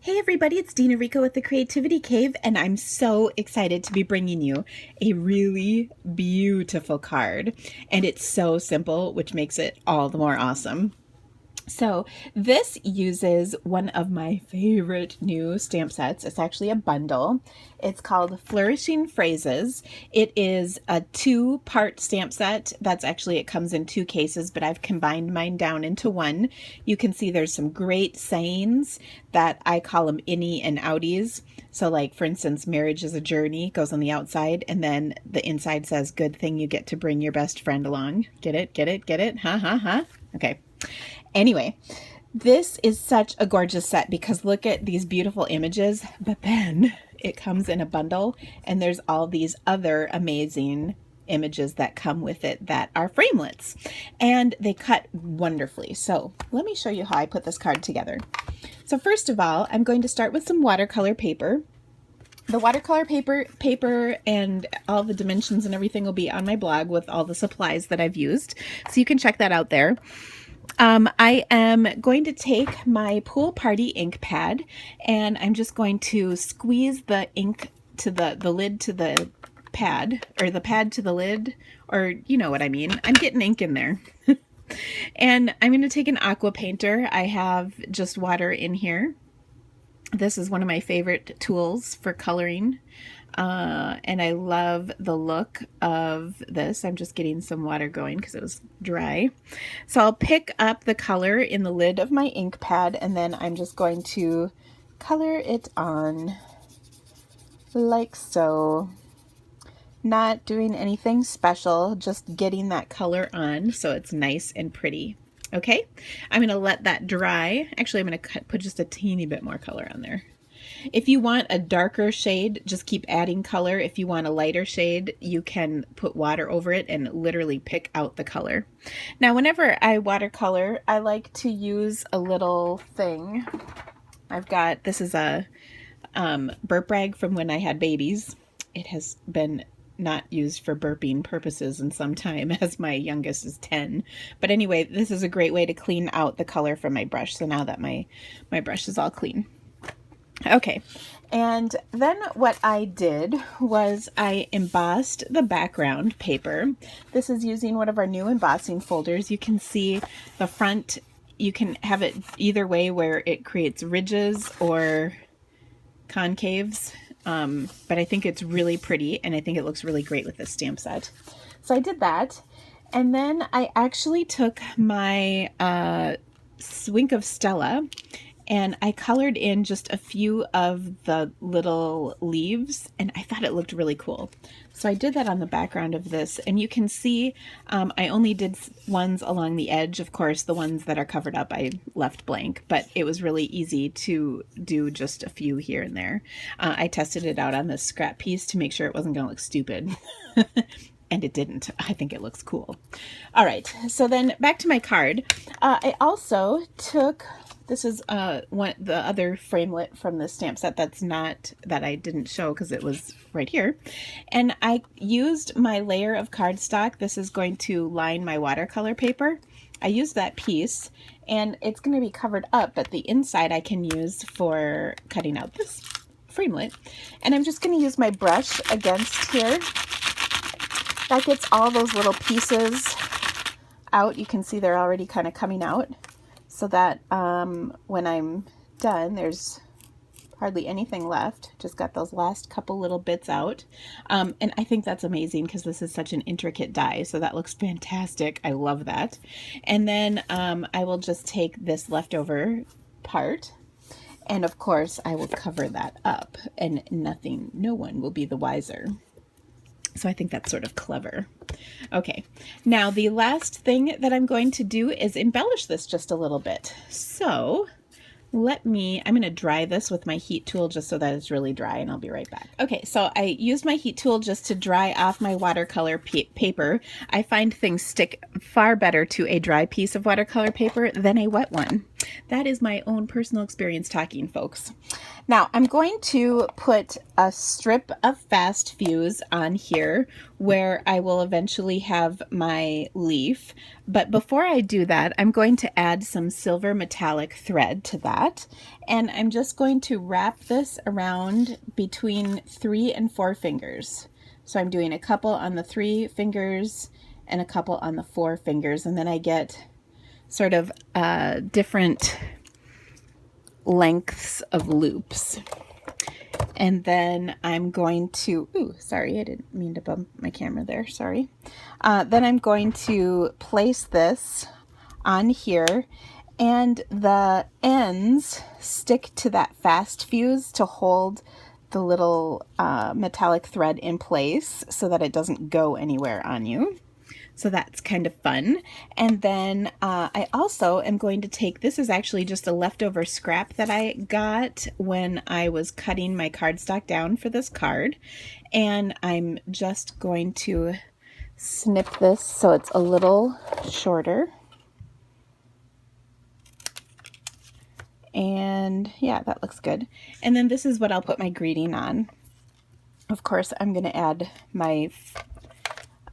Hey everybody, it's Dina Rico with the Creativity Cave, and I'm so excited to be bringing you a really beautiful card. And it's so simple, which makes it all the more awesome. So this uses one of my favorite new stamp sets. It's actually a bundle. It's called Flourishing Phrases. It is a two-part stamp set. It comes in two cases, but I've combined mine down into one. You can see there's some great sayings that I call them innie and outies. So like, for instance, marriage is a journey goes on the outside, and then the inside says, good thing you get to bring your best friend along. Get it? Get it? Get it? Ha ha ha. Okay. Anyway, this is such a gorgeous set because look at these beautiful images, but then it comes in a bundle and there's all these other amazing images that come with it that are framelits, and they cut wonderfully. So let me show you how I put this card together. So first of all, I'm going to start with some watercolor paper. The watercolor paper and all the dimensions and everything will be on my blog with all the supplies that I've used, so you can check that out there. I am going to take my Pool Party ink pad, and I'm just going to squeeze the ink to the lid to the pad, or the pad to the lid, or you know what I mean. I'm getting ink in there. And I'm going to take an aqua painter. I have just water in here. This is one of my favorite tools for coloring. And I love the look of this. I'm just getting some water going because it was dry. So I'll pick up the color in the lid of my ink pad, and then I'm just going to color it on like so. Not doing anything special, just getting that color on so it's nice and pretty. Okay, I'm going to let that dry. Actually, I'm going to put just a teeny bit more color on there. If you want a darker shade, just keep adding color. If you want a lighter shade, you can put water over it and literally pick out the color. Now, whenever I watercolor, I like to use a little thing. This is a burp rag from when I had babies. It has been not used for burping purposes in some time, as my youngest is 10. But anyway, this is a great way to clean out the color from my brush. So now that my brush is all clean. Okay, and then what I did was I embossed the background paper. This is using one of our new embossing folders. You can see the front, you can have it either way where it creates ridges or concaves, but I think it's really pretty, and I think it looks really great with this stamp set. So I did that, and then I actually took my Swink of Stella, and I colored in just a few of the little leaves, and I thought it looked really cool. So I did that on the background of this, and you can see I only did ones along the edge. Of course, the ones that are covered up I left blank, but it was really easy to do just a few here and there. I tested it out on this scrap piece to make sure it wasn't going to look stupid. And it didn't. I think it looks cool. All right, so then back to my card. I also took... This is the other framelit from the stamp set that I didn't show because it was right here. And I used my layer of cardstock. This is going to line my watercolor paper. I used that piece, and it's going to be covered up, but the inside I can use for cutting out this framelit. And I'm just going to use my brush against here. That gets all those little pieces out. You can see they're already kind of coming out. So that when I'm done, there's hardly anything left. Just got those last couple little bits out. And I think that's amazing because this is such an intricate die. So that looks fantastic. I love that. And then I will just take this leftover part. And of course, I will cover that up, and no one will be the wiser. So I think that's sort of clever. Okay, now the last thing that I'm going to do is embellish this just a little bit. So I'm going to dry this with my heat tool just so that it's really dry, and I'll be right back. Okay, so I used my heat tool just to dry off my watercolor paper. I find things stick far better to a dry piece of watercolor paper than a wet one. That is my own personal experience talking, folks. Now I'm going to put a strip of fast fuse on here where I will eventually have my leaf. But before I do that, I'm going to add some silver metallic thread to that. And I'm just going to wrap this around between 3 and 4 fingers. So I'm doing a couple on the 3 fingers and a couple on the 4 fingers. And then I get sort of different lengths of loops. And then I'm going to, ooh, sorry, I didn't mean to bump my camera there, sorry. Then I'm going to place this on here, and the ends stick to that fast fuse to hold the little metallic thread in place so that it doesn't go anywhere on you. So that's kind of fun. And then I also am going to take, this is actually just a leftover scrap that I got when I was cutting my cardstock down for this card. And I'm just going to snip this so it's a little shorter. And yeah, that looks good. And then this is what I'll put my greeting on. Of course, I'm going to add my,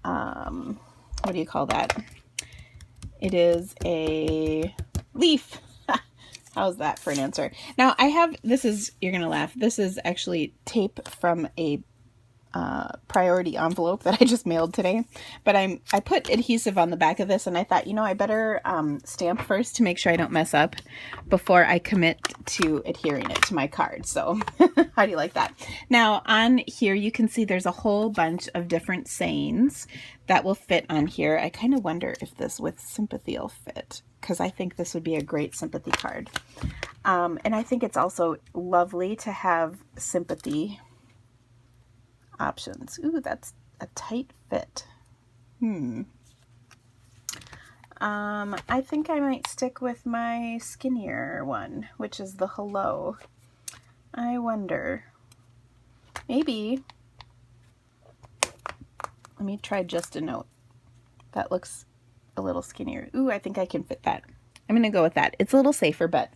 what do you call that? It is a leaf. How's that for an answer? Now I have, this is, you're going to laugh, this is actually tape from a priority envelope that I just mailed today, but I put adhesive on the back of this, and I thought, you know, I better stamp first to make sure I don't mess up before I commit to adhering it to my card. So how do you like that? Now on here you can see there's a whole bunch of different sayings that will fit on here. I kind of wonder if this with sympathy will fit, because I think this would be a great sympathy card. And I think it's also lovely to have sympathy options. Ooh, that's a tight fit. I think I might stick with my skinnier one, which is the hello. I wonder. Maybe. Let me try just a note. That looks a little skinnier. Ooh, I think I can fit that. I'm going to go with that. It's a little safer, but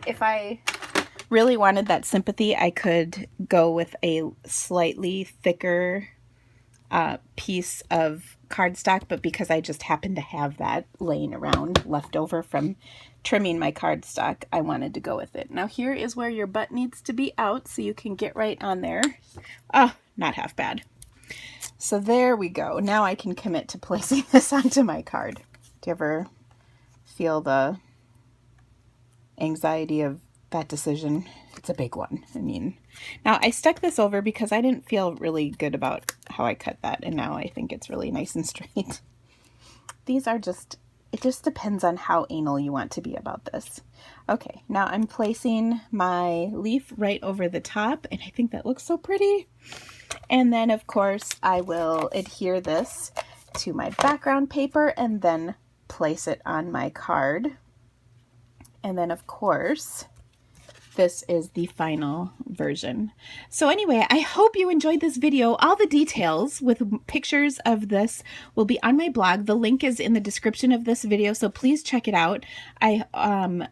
if I really wanted that sympathy, I could go with a slightly thicker piece of cardstock, but because I just happen to have that laying around left over from trimming my cardstock, I wanted to go with it. Now here is where your butt needs to be out so you can get right on there. Oh, not half bad. So there we go. Now I can commit to placing this onto my card. Do you ever feel the anxiety of that decision? It's a big one. I mean, now I stuck this over because I didn't feel really good about how I cut that, and now I think it's really nice and straight. These are just, it just depends on how anal you want to be about this. Okay, now I'm placing my leaf right over the top, and I think that looks so pretty. And then of course I will adhere this to my background paper and then place it on my card. And then of course this is the final version. So anyway, I hope you enjoyed this video. All the details with pictures of this will be on my blog. The link is in the description of this video, so please check it out. I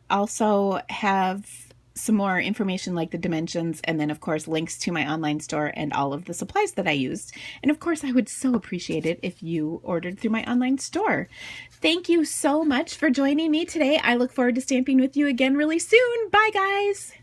also have some more information like the dimensions, and then of course links to my online store and all of the supplies that I used. And of course I would so appreciate it if you ordered through my online store. Thank you so much for joining me today. I look forward to stamping with you again really soon. Bye guys!